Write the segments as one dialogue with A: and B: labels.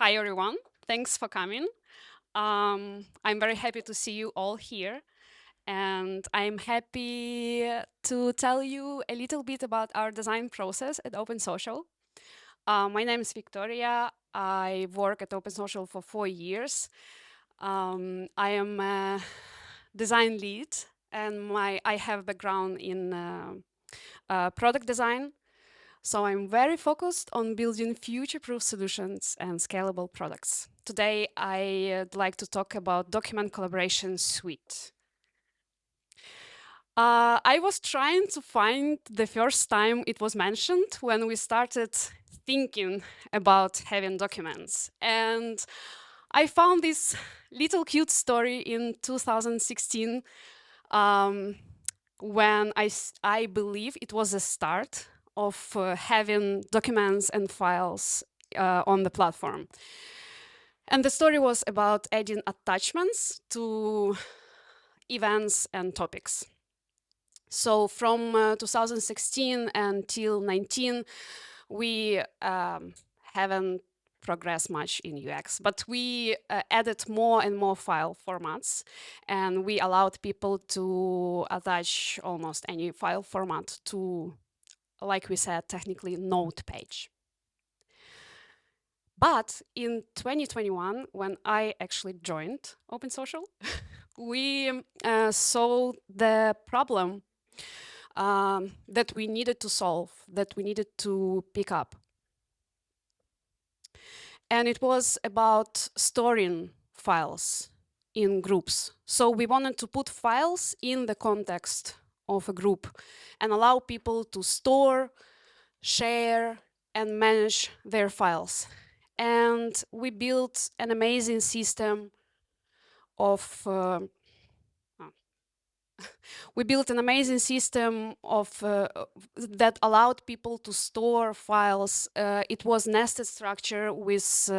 A: Hi, everyone. Thanks for coming. I'm very happy to see you all here. And I'm happy to tell you a little bit about our design process at Open Social. My name is Victoria. I work at Open Social for 4 years. I am a design lead, and I have background in product design. So I'm very focused on building future-proof solutions and scalable products. Today, I'd like to talk about Document Collaboration Suite. I was trying to find the first time it was mentioned when we started thinking about having documents. And I found this little cute story in 2016 um, when I believe it was a start of having documents and files on the platform. And the story was about adding attachments to events and topics. So from 2016 until 19, we haven't progressed much in UX, but we added more and more file formats, and we allowed people to attach almost any file format to, like we said, technically node page. But in 2021, when I actually joined Open Social, we saw the problem that we needed to solve, that we needed to pick up. And it was about storing files in groups. So we wanted to put files in the context of a group and allow people to store, share, and manage their files. And we built an amazing system of that allowed people to store files. It was nested structure with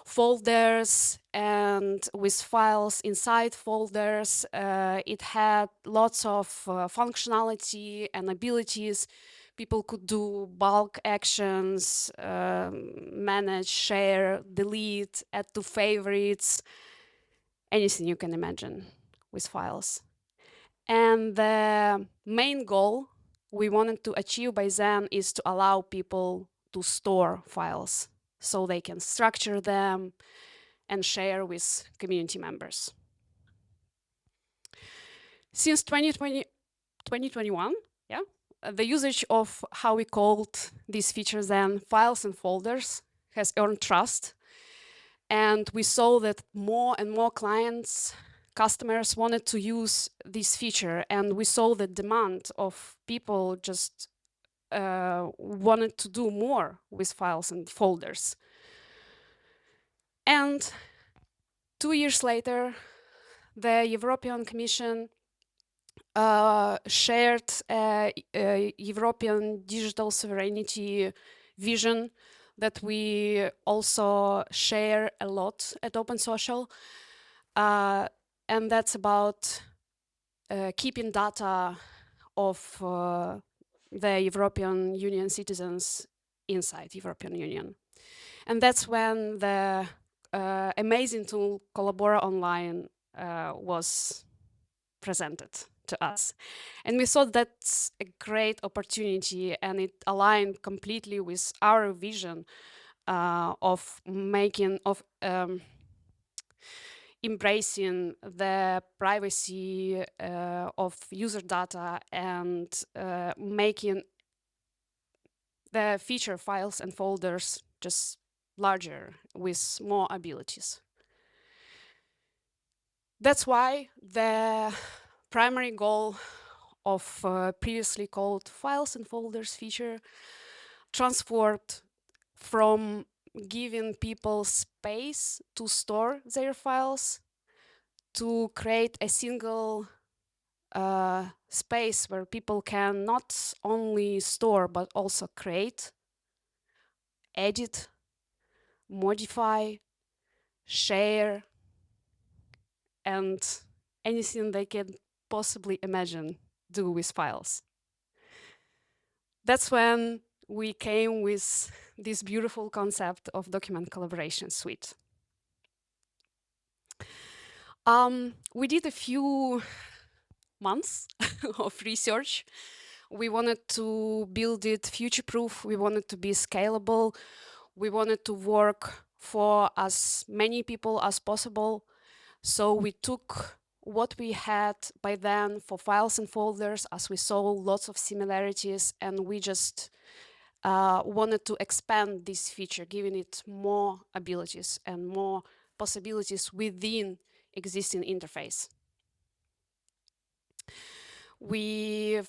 A: folders and with files inside folders. It had lots of functionality and abilities. People could do bulk actions, manage, share, delete, add to favorites, anything you can imagine with files. And the main goal we wanted to achieve by then is to allow people to store files so they can structure them and share with community members. Since 2021, the usage of how we called these features then files and folders has earned trust. And we saw that more and more customers wanted to use this feature, and we saw the demand of people just wanted to do more with files and folders. And 2 years later, the European Commission shared a European digital sovereignty vision that we also share a lot at Open Social. And that's about keeping data of the European Union citizens inside European Union. And that's when the amazing tool Collabora Online was presented to us. And we thought that's a great opportunity, and it aligned completely with our vision of embracing the privacy of user data and making the feature files and folders just larger with more abilities. That's why the primary goal of previously called files and folders feature transformed from giving people space to store their files to create a single space where people can not only store but also create, edit, modify, share, and anything they can possibly imagine do with files. That's when we came with this beautiful concept of document collaboration suite. We did a few months of research. We wanted to build it future-proof. We wanted to be scalable. We wanted to work for as many people as possible. So we took what we had by then for files and folders, as we saw lots of similarities, and we just wanted to expand this feature, giving it more abilities and more possibilities within existing interface. We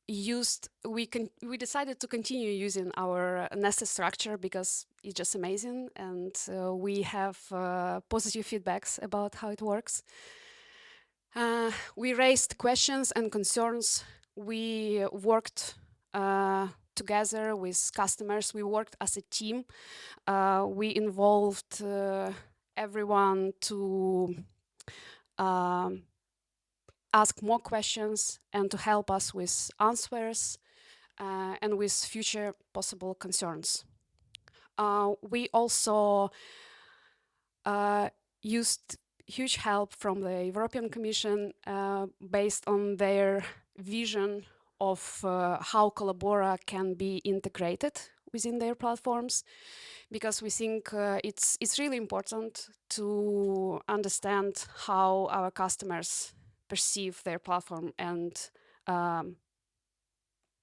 A: we decided to continue using our nested structure because it's just amazing, and we have positive feedbacks about how it works. We raised questions and concerns. We worked together with customers. We worked as a team. We involved everyone to ask more questions and to help us with answers and with future possible concerns. We also used huge help from the European Commission based on their vision of how Collabora can be integrated within their platforms, because we think it's really important to understand how our customers perceive their platform and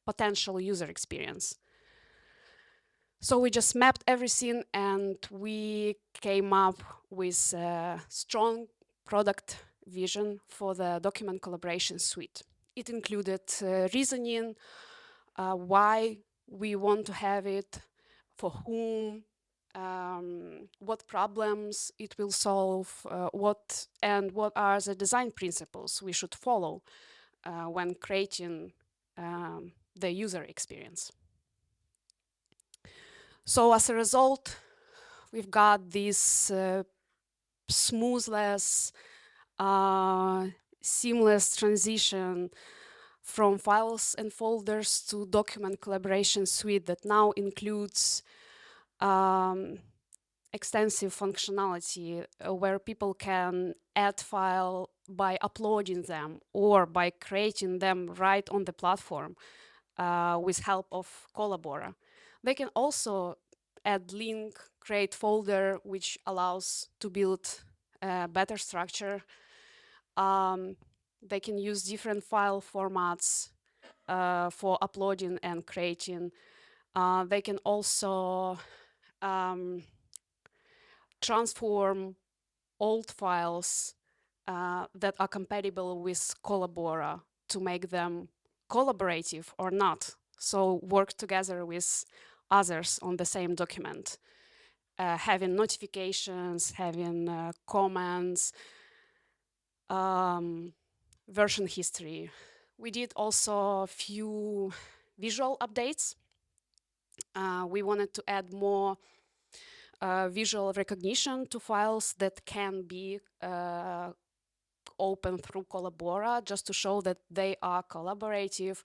A: potential user experience. So we just mapped everything and we came up with a strong product vision for the document collaboration suite. It included reasoning, why we want to have it, for whom, what problems it will solve, what are the design principles we should follow when creating the user experience. So as a result, we've got this smoothless, seamless transition from files and folders to document collaboration suite that now includes extensive functionality where people can add file by uploading them or by creating them right on the platform with help of Collabora. They can also add link, create folder, which allows to build a better structure. They can use different file formats for uploading and creating. They can also transform old files that are compatible with Collabora to make them collaborative or not. So work together with others on the same document, having notifications, having comments, version history. We did also a few visual updates. We wanted to add more visual recognition to files that can be open through Collabora, just to show that they are collaborative.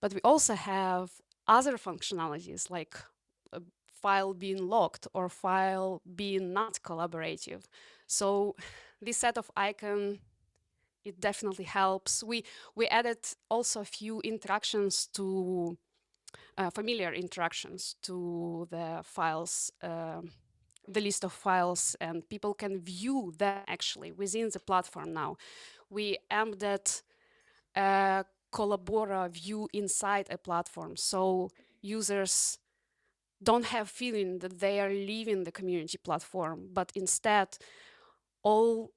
A: But we also have other functionalities like a file being locked or file being not collaborative. So this set of icon, it definitely helps. We added also a few interactions to familiar interactions to the files, the list of files, and people can view them actually within the platform now. We embedded a Collabora view inside a platform, so users don't have feeling that they are leaving the community platform, but instead all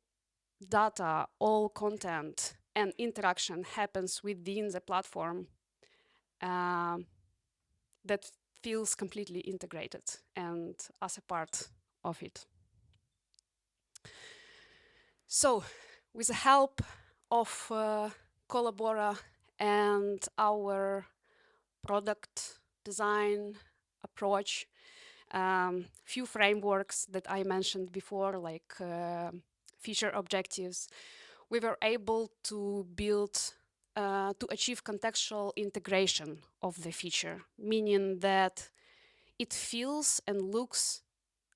A: data, all content and interaction happens within the platform that feels completely integrated and as a part of it. So with the help of Collabora and our product design approach, few frameworks that I mentioned before, like feature objectives, we were able to build to achieve contextual integration of the feature, meaning that it feels and looks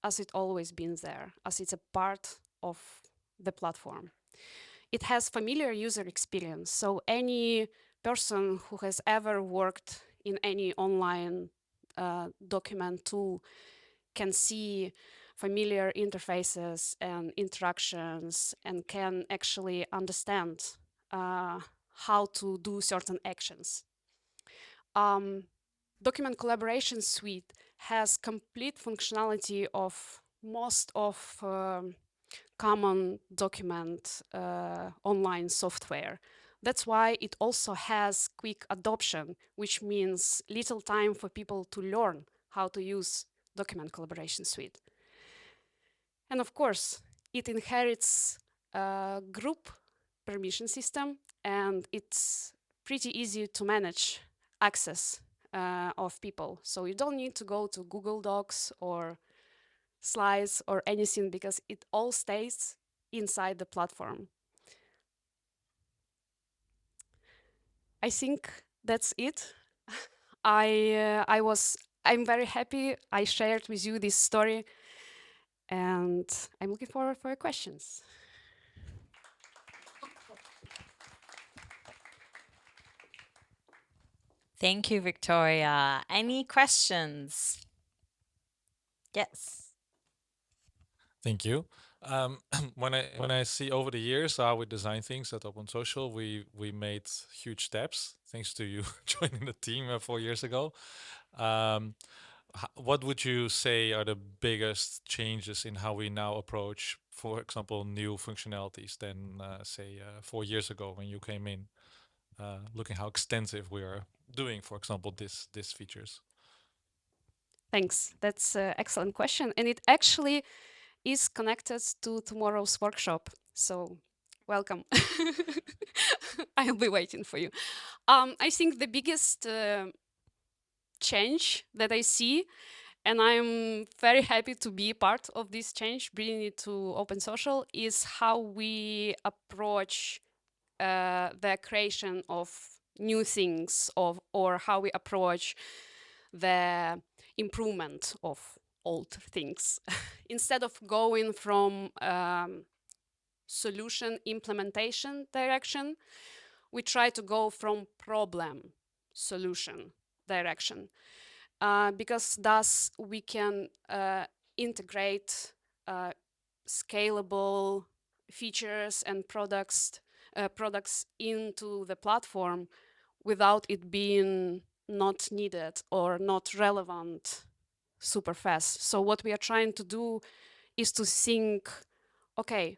A: as it always been there, as it's a part of the platform. It has familiar user experience, so any person who has ever worked in any online document tool can see familiar interfaces and interactions and can actually understand how to do certain actions. Document collaboration suite has complete functionality of most of common document online software. That's why it also has quick adoption, which means little time for people to learn how to use document collaboration suite. And of course, it inherits a group permission system, and it's pretty easy to manage access of people. So you don't need to go to Google Docs or Slides or anything because it all stays inside the platform. I think that's it. I'm very happy I shared with you this story, and I'm looking forward for your questions.
B: Thank you, Victoria. Any questions? Yes.
C: Thank you. When I see over the years how we design things at Open Social, we made huge steps thanks to you joining the team 4 years ago. Um, what would you say are the biggest changes in how we now approach, for example, new functionalities than say 4 years ago when you came in? Looking how extensive we are doing, for example, this features.
A: Thanks. That's an excellent question. And it actually is connected to tomorrow's workshop. So welcome. I'll be waiting for you. I think the biggest change that I see, and I'm very happy to be part of this change, bringing it to Open Social, is how we approach the creation of new things or how we approach the improvement of old things. Instead of going from solution implementation direction, we try to go from problem solution direction because thus we can integrate scalable features and products into the platform without it being not needed or not relevant super fast. So what we are trying to do is to think, okay,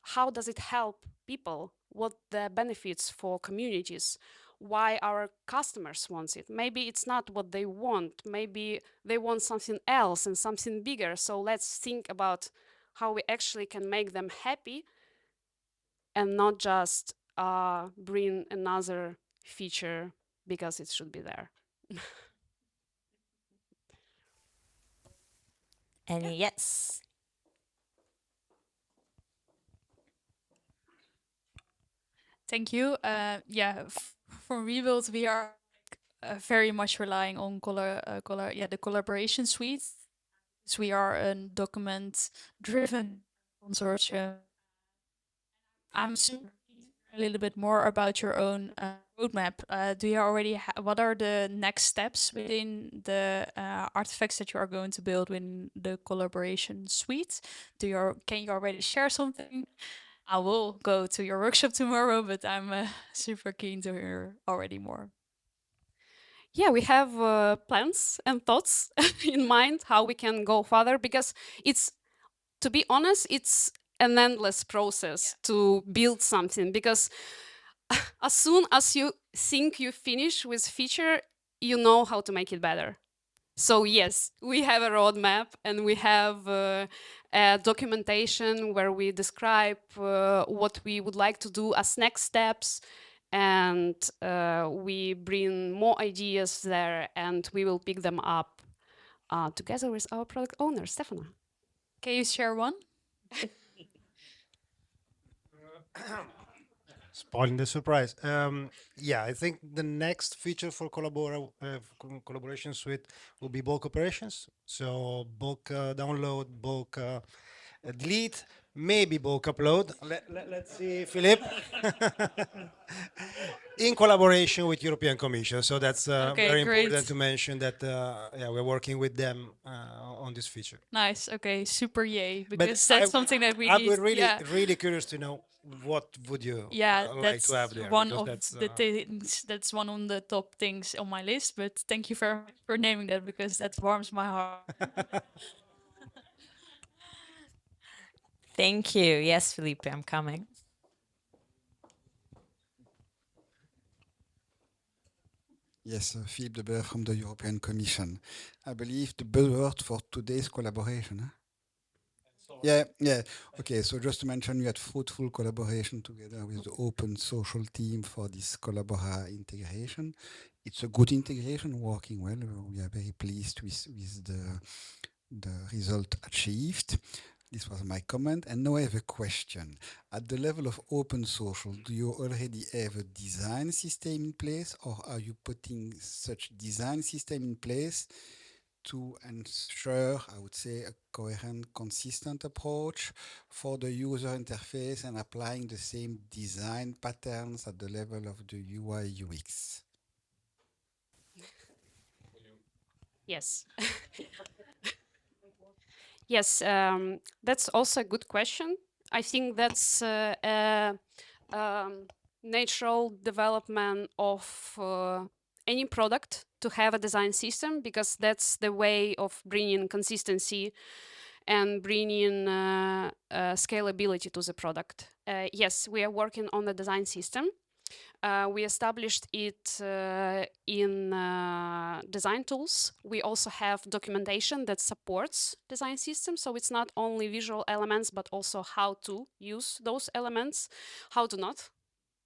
A: how does it help people? What the benefits for communities? Why our customers want it? Maybe it's not what they want. Maybe they want something else and something bigger. So let's think about how we actually can make them happy and not just bring another feature because it should be there.
B: And yes.
D: Thank you. Yeah, for Rebuild, we are very much relying on the collaboration suite. So we are a document-driven consortium. I'm super keen to learn a little bit more about your own roadmap. Do you already what are the next steps within the artifacts that you are going to build within the collaboration suite? Can you already share something? I will go to your workshop tomorrow, but I'm super keen to hear already more.
A: Yeah, we have plans and thoughts in mind how we can go further because to be honest, it's an endless process to build something because as soon as you think you finish with feature, you know how to make it better. So yes, we have a roadmap and we have a documentation where we describe what we would like to do as next steps, and we bring more ideas there, and we will pick them up together with our product owner, Stefana.
D: Can you share one?
E: Spoiling the surprise. Yeah, I think the next feature for collaboration suite will be bulk operations. So bulk download, bulk delete, maybe bulk upload. Let's see, Philippe. In collaboration with European Commission. So that's
D: Okay,
E: very important
D: great.
E: to mention that yeah, we're working with them on this feature.
D: Nice. Okay, super yay,
E: But
D: because that's something that we
E: I
D: need.
E: would really,
D: Yeah.
E: really curious to know what would you
D: Yeah,
E: like to have
D: that's
E: there
D: one
E: because
D: of
E: that's
D: the things. That's one of the top things on my list. But thank you very much for naming that because that warms my heart.
B: Thank you. Yes, Felipe, I'm coming.
F: Yes, Philippe de Boer from the European Commission. I believe the buzzword for today's collaboration. Huh? Yeah, yeah. Okay, so just to mention, we had fruitful collaboration together with the open social team for this Collabora integration. It's a good integration, working well. We are very pleased with the result achieved. This was my comment. And now I have a question. At the level of open social, do you already have a design system in place, or are you putting such design system in place to ensure, I would say, a coherent, consistent approach for the user interface and applying the same design patterns at the level of the UI UX?
A: Yes. Yes, that's also a good question. I think that's a natural development of any product to have a design system because that's the way of bringing consistency and bringing scalability to the product. Yes, we are working on the design system. We established it in design tools. We also have documentation that supports design systems. So it's not only visual elements, but also how to use those elements, how to not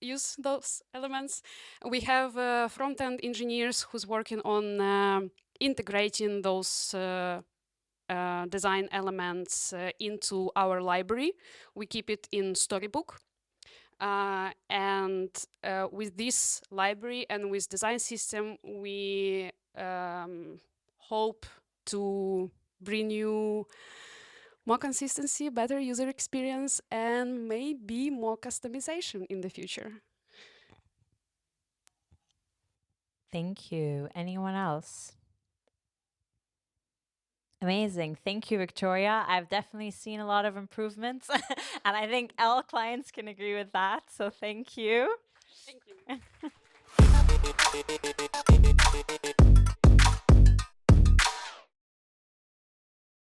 A: use those elements. We have front-end engineers who's working on integrating those design elements into our library. We keep it in Storybook. And with this library and with design system, we hope to bring you more consistency, better user experience, and maybe more customization in the future.
B: Thank you. Anyone else? Amazing. Thank you, Victoria. I've definitely seen a lot of improvements, and I think all clients can agree with that. So thank you.
A: Thank you.